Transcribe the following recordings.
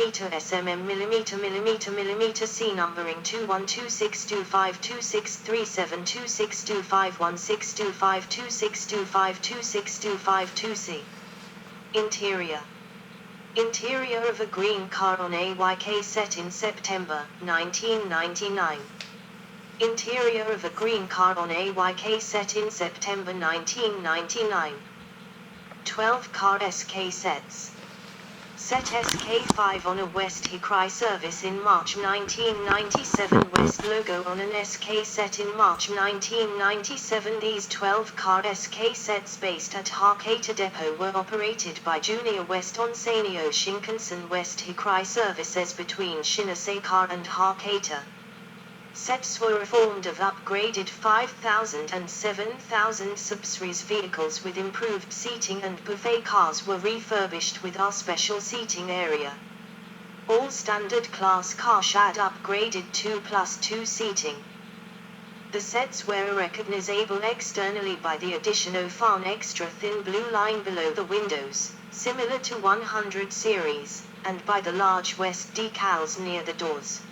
SMM millimeter C numbering 2126252637262516252625262526C. Interior. Interior of a green car on AYK set in September 1999. Interior of a green car on AYK set in September 1999. 12 car SK sets. Set SK5 on a West Hikrai service in March 1997. West logo on an SK set in March 1997. These 12 car SK sets based at Hakata Depot were operated by Junior West on Sanyo Shinkansen West Hikrai services between Shinkansen and Hakata. Sets were reformed of upgraded 5,000 and 7,000 subseries vehicles with improved seating, and buffet cars were refurbished with our special seating area. All standard class cars had upgraded 2+2 seating. The sets were recognizable externally by the addition of an extra thin blue line below the windows, similar to 100 series, and by the large West decals near the doors.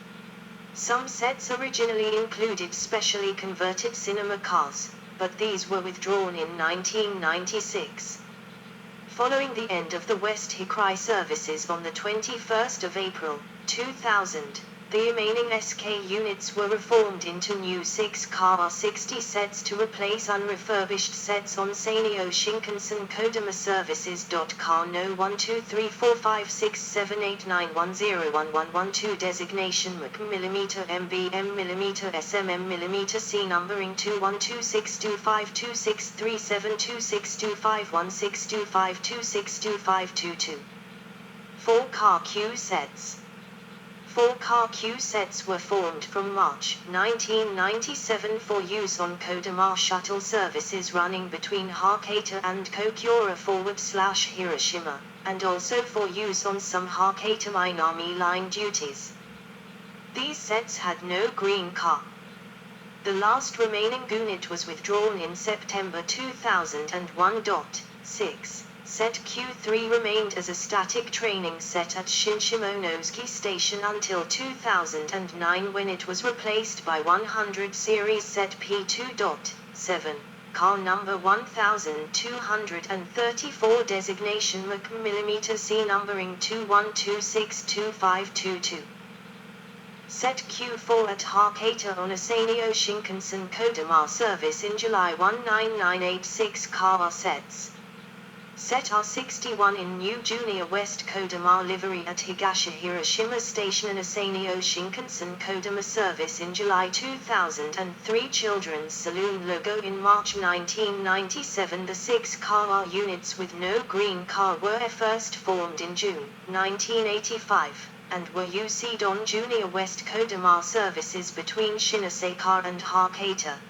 Some sets originally included specially converted cinema cars, but these were withdrawn in 1996. Following the end of the West Hikrai services on the 21st of April, 2000, the remaining SK units were reformed into new 6-car 60 sets to replace unrefurbished sets on Sanyo Shinkansen Kodama Services. Car no 123456789101112 designation millimeter MBM millimeter SMM millimeter C numbering 212625263726251625262522. 4 car Q sets. 4 car Q sets were formed from March 1997 for use on Kodama shuttle services running between Hakata and Kokyura/Hiroshima, and also for use on some Hakata Minami line duties. These sets had no green car. The last remaining unit was withdrawn in September 2001. 6. Set Q3 remained as a static training set at Shinshimonosuke Station until 2009, when it was replaced by 100 series set P2.7. Car number 1234 designation millimeter C numbering 21262522. Set Q4 at Hakata on a Sanyo Shinkansen Kodama service in July 19986 car sets. Set R61 in new Junior West Kodama livery at Higashi Hiroshima Station and a Sanyo Shinkansen Kodama service in July 2003. Children's Saloon logo in March 1997. The 6 car units with no green car were first formed in June 1985, and were used on Junior West Kodama services between Shinkansen and Hakata.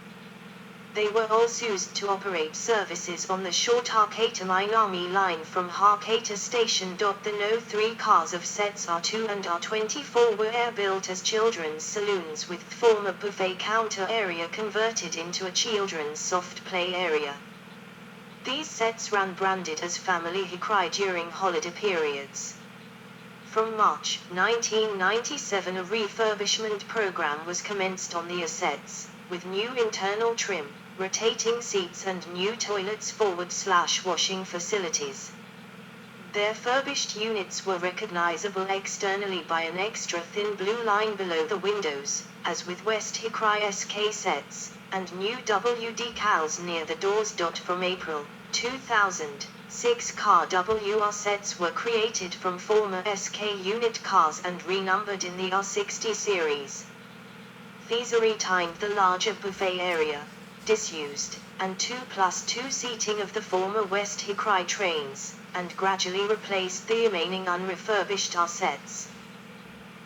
They were also used to operate services on the short Hakata Minami line from Hakata Station. The no 3 cars of sets R2 and R24 were air-built as children's saloons, with former buffet counter area converted into a children's soft play area. These sets ran branded as Family Hikrai during holiday periods. From March 1997 a refurbishment program was commenced on the sets, with new internal trim, rotating seats and new toilets /washing facilities. Their furbished units were recognizable externally by an extra thin blue line below the windows, as with West Hikrai SK sets, and new W decals near the doors. From April 2000, 6 car WR sets were created from former SK unit cars and renumbered in the R60 series. These retained the larger buffet area, disused, and 2+2 seating of the former West Hikrai trains, and gradually replaced the remaining unrefurbished R sets.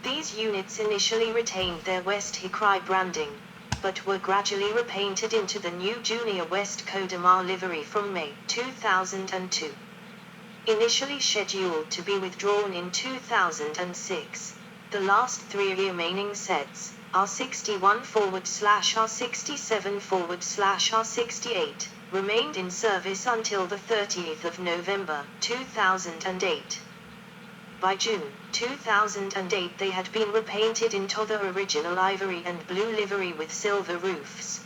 These units initially retained their West Hikrai branding, but were gradually repainted into the new Junior West Kodama livery from May 2002. Initially scheduled to be withdrawn in 2006, the last 3 remaining sets, R61/R67/R68, remained in service until the 30th of November 2008. By June 2008 they had been repainted into their original ivory and blue livery with silver roofs.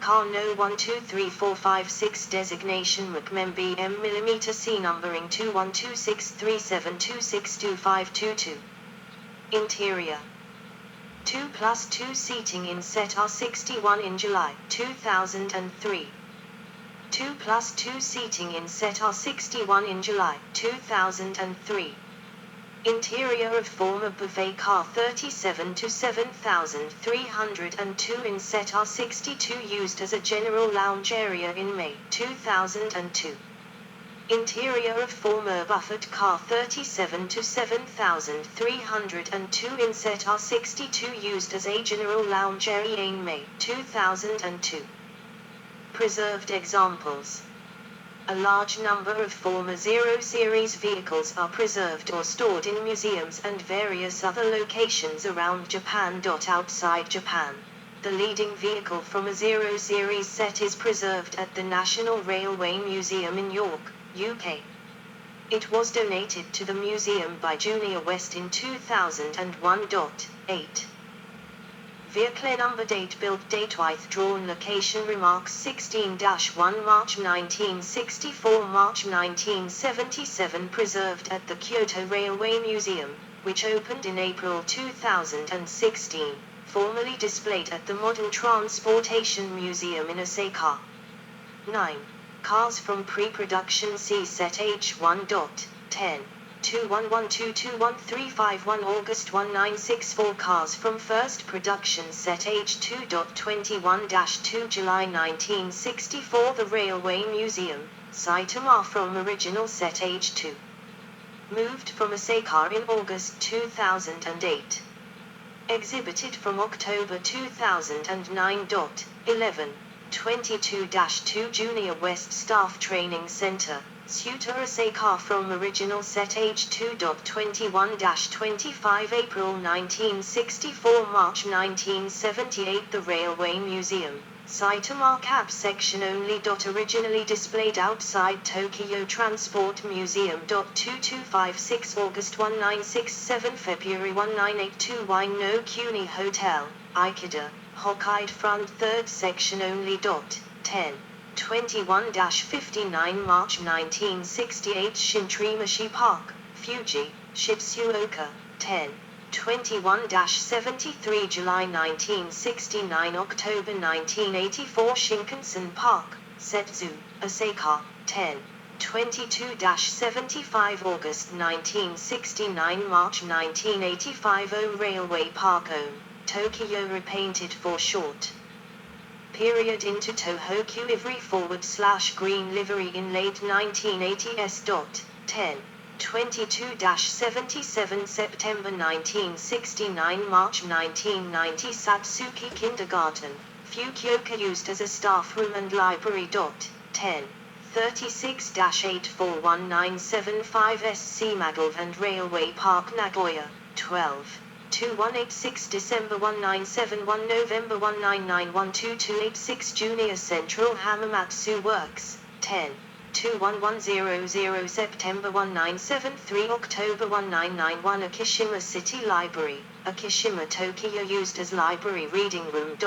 Car No. 123456 designation McMem BM mm C numbering 212637262522. Interior 2+2 seating in set R61 in July 2003. 2+2 seating in set R61 in July 2003. Interior of former buffet car 37 to 7302 in set R62 used as a general lounge area in May 2002. Interior of former Buffett car 37 to 7302 in set R62 used as a general lounge area in May 2002. Preserved examples. A large number of former Zero Series vehicles are preserved or stored in museums and various other locations around Japan. Outside Japan, the leading vehicle from a Zero Series set is preserved at the National Railway Museum in York, UK. It was donated to the museum by Junior West in 2001. 8. Vehicle number date built date withdrawn location remarks 16-1 March 1964 March 1977 preserved at the Kyoto Railway Museum, which opened in April 2016, formerly displayed at the Model Transportation Museum in Osaka. 9. Cars from pre-production C set H1. 10. 21122135 August 1964 Cars from first production set H2. 21-2 July 1964 The Railway Museum, Saitama from original set H2. Moved from Osaka in August 2008. Exhibited from October 2009. 11. 22-2 Junior West Staff Training Center, Suta Osaka from original set H2. 21-25 April 1964 March 1978 The Railway Museum, Saitama Cab section only. Originally displayed outside Tokyo Transport Museum. 2256 August 1967 February 1982 Wine no Kuni Hotel, Ikeda, Hokkaido front 3rd section only. 10. 21-59 March 1968 Shintrimashi Park, Fuji, Shitsuoka. 10. 21-73 July 1969 October 1984 Shinkansen Park, Setsu, Osaka. 10. 22-75 August 1969 March 1985 O Railway Park O, Tokyo repainted for short period into Tohoku livery /green livery in late 1980s. 10. 22-77 September 1969 March 1990 Satsuki Kindergarten, Fukuoka used as a staff room and library. 10. 36-841975 SC Magalv and Railway Park Nagoya. 12. 2186 December 1971 November 1991 2286 Junior Central Hamamatsu Works. 10. 21100 September 1973 October 1991 Akishima City Library, Akishima Tokyo used as library reading room.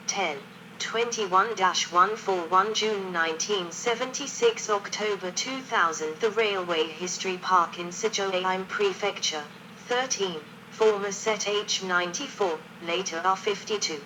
10. 21-141 June 1976 October 2000 The Railway History Park in Sajoaim Prefecture. 13. Former set H94, later R52.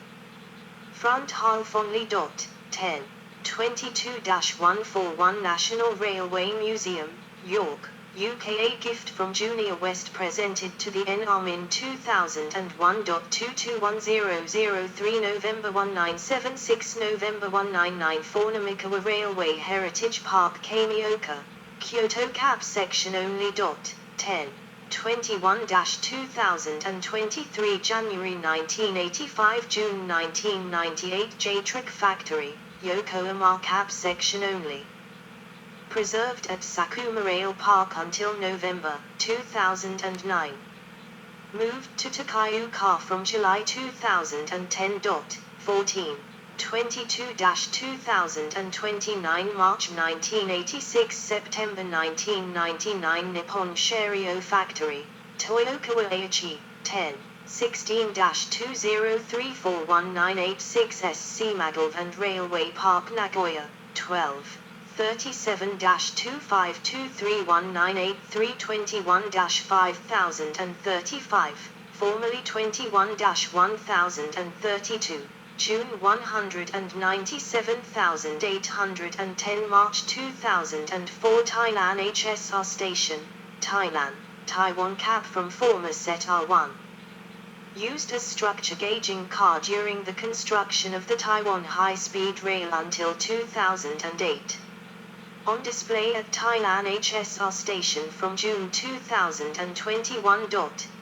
Front half only. 10. 22-141 National Railway Museum, York, UK. A gift from Junior West presented to the NRM in 2001. 221003 November 1976 November 1994 Namikawa Railway Heritage Park Kamioka, Kyoto Cab section only. 10. 21-2023 January 1985 June 1998 J-Trick Factory, Yokohama Cab section only. Preserved at Sakuma Rail Park until November 2009. Moved to Takayu Car from July 2010. 14. 22-2029 March 1986 September 1999 Nippon Sharyo Factory, Toyokawa Aichi, 10. 16-20341986 SC Magalvan Railway Park Nagoya, 12. 37-2523198321-5035, formerly 21-1032, June 197,810 March 2004 Thailand HSR Station, Thailand, Taiwan cab from former set R1. Used as structure gauging car during the construction of the Taiwan high-speed rail until 2008. On display at Thailand HSR Station from June 2021.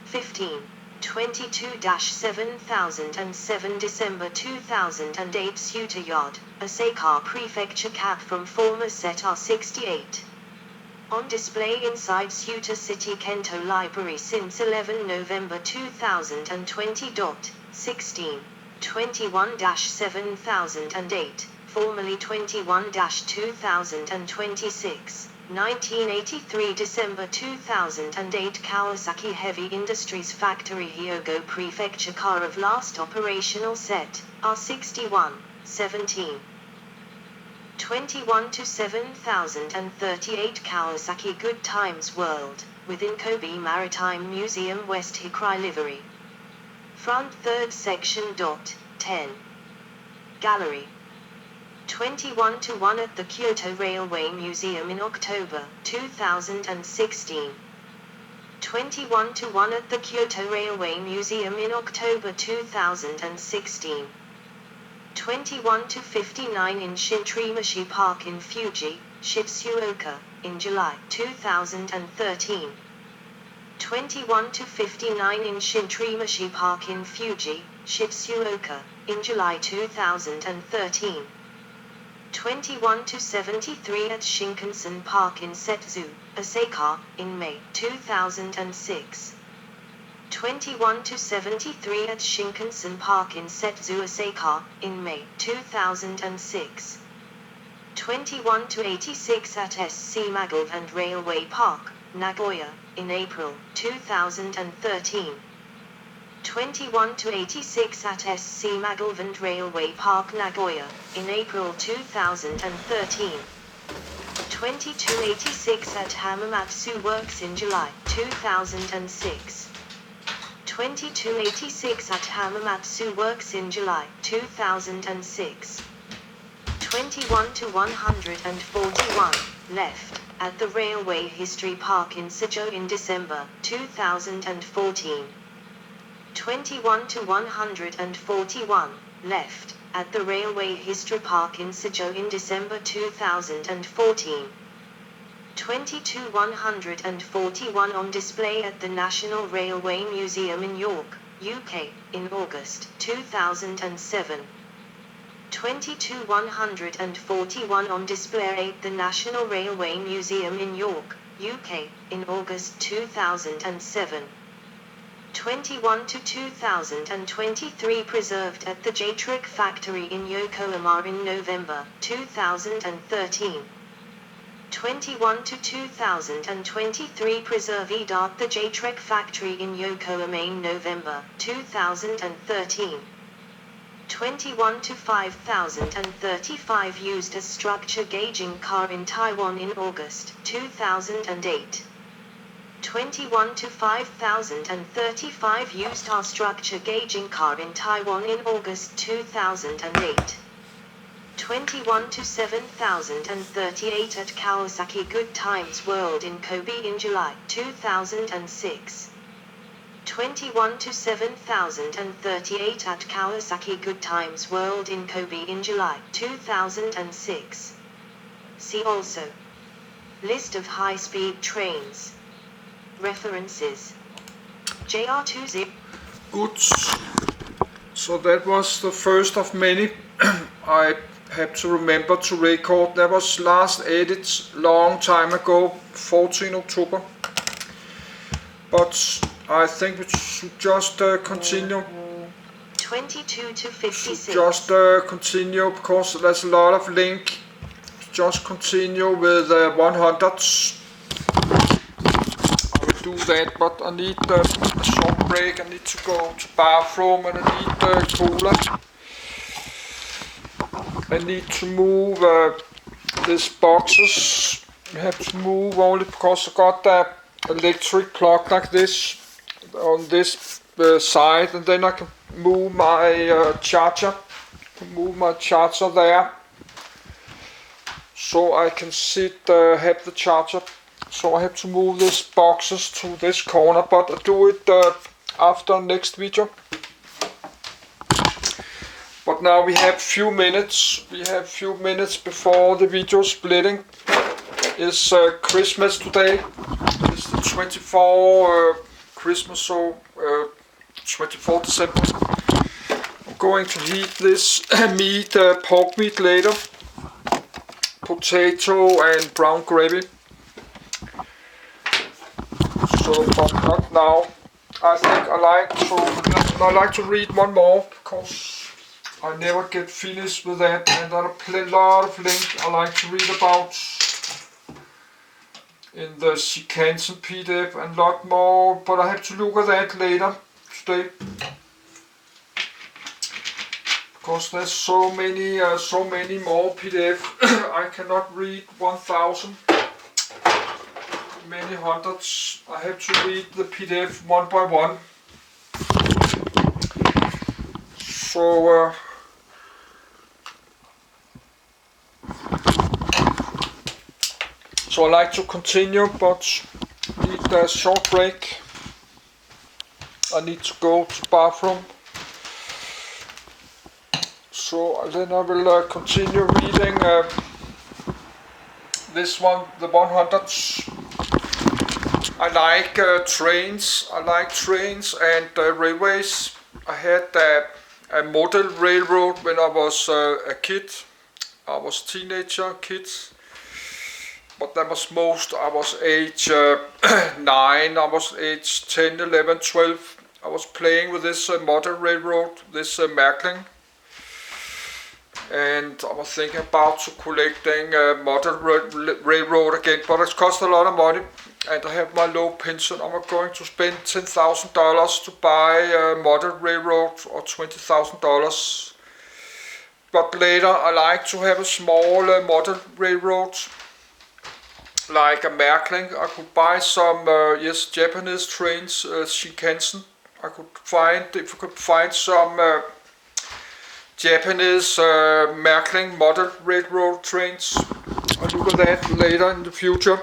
15. 22-7007 December 2008 Suta Yard, Asaka Prefecture cab from former set R68. On display inside Suta City Kento Library since 11 November 2020. 16. 21-7008, formerly 21-2026, 1983 December 2008 Kawasaki Heavy Industries Factory Hyogo Prefecture car of last operational set, R61, 17. 21-7038 Kawasaki Good Times World, within Kobe Maritime Museum West Hikrai livery. Front 3rd section. 10. Gallery. 21-1 at the Kyoto Railway Museum in October 2016. 21-1 at the Kyoto Railway Museum in October 2016. 21-59 in Shintrimashi Park in Fuji, Shizuoka, in July 2013. 21-59 in Shintrimashi Park in Fuji, Shizuoka, in July 2013. 21-73 at Shinkansen Park in Setsu, Osaka, in May 2006. 21-73 at Shinkansen Park in Setsu, Osaka, in May 2006. 21-86 at SC Magalvan Railway Park, Nagoya, in April 2013. 21-86 at SC Magalvan Railway Park, Nagoya, in April 2013. 22-86 at Hamamatsu Works in July 2006. 22-86 at Hamamatsu Works in July 2006. 21-141, left, at the Railway History Park in Suzhou in December 2014. 21-141, left, at the Railway History Park in Suzhou in December 2014. 22-141 on display at the National Railway Museum in York, UK, in August 2007. 22-141 on display at the National Railway Museum in York, UK, in August 2007. 21-2023 preserved at the J-Trick Factory in Yokohama in November 2013. 21-2023 preserved at the J-Trek Factory in Yokohama in November 2013. 21-5035 used as structure gauging car in Taiwan in August 2008. 21-5035 used as structure gauging car in Taiwan in August 2008. 21-7038 at Kawasaki Good Times World in Kobe in July 2006. 21-7038 at Kawasaki Good Times World in Kobe in July 2006. See also List of high-speed trains. References. JR20. Good. So that was the first of many I have to remember to record. That was last edit long time ago, 14 October. But I think we should just continue. 22 to 56. So just continue, because there's a lot of link. Just continue with 100s. I will do that, but I need a short break. I need to go to bathroom, and I need cola. I need to move these boxes. I have to move only because I got the electric plug like this on this side, and then I can move my charger. Move my charger there, so I can have the charger. So I have to move these boxes to this corner, but I do it after next video. But now we have few minutes. We have few minutes before the video splitting. It's Christmas today. It's the 24th Christmas, so 24 December. I'm going to heat this meat, pork meat later. Potato and brown gravy. So, but not now. I think I like to read one more, because I never get finished with that, and there are a lot of links I like to read about in the Shinkansen PDF, and a lot more, but I have to look at that later today, because there's so many more PDF. I cannot read 1,000, many hundreds. I have to read the PDF one by one. So I like to continue, but need a short break. I need to go to the bathroom. So then I will continue reading this one, the 100s. I like trains. I like trains and railways. I had a model railroad when I was a kid. I was teenager, kid. But that was I was age 9, I was age 10, 11, 12. I was playing with this model railroad, this Märkling. And I was thinking about collecting a model railroad again, but it cost a lot of money. And I have my low pension. I'm going to spend $10,000 to buy a model railroad, or $20,000. But later I like to have a small model railroad, like a Märkling. I could buy some Japanese trains, Shinkansen. I could find, if I could find some Japanese Märkling model railroad trains. I'll look at that later in the future.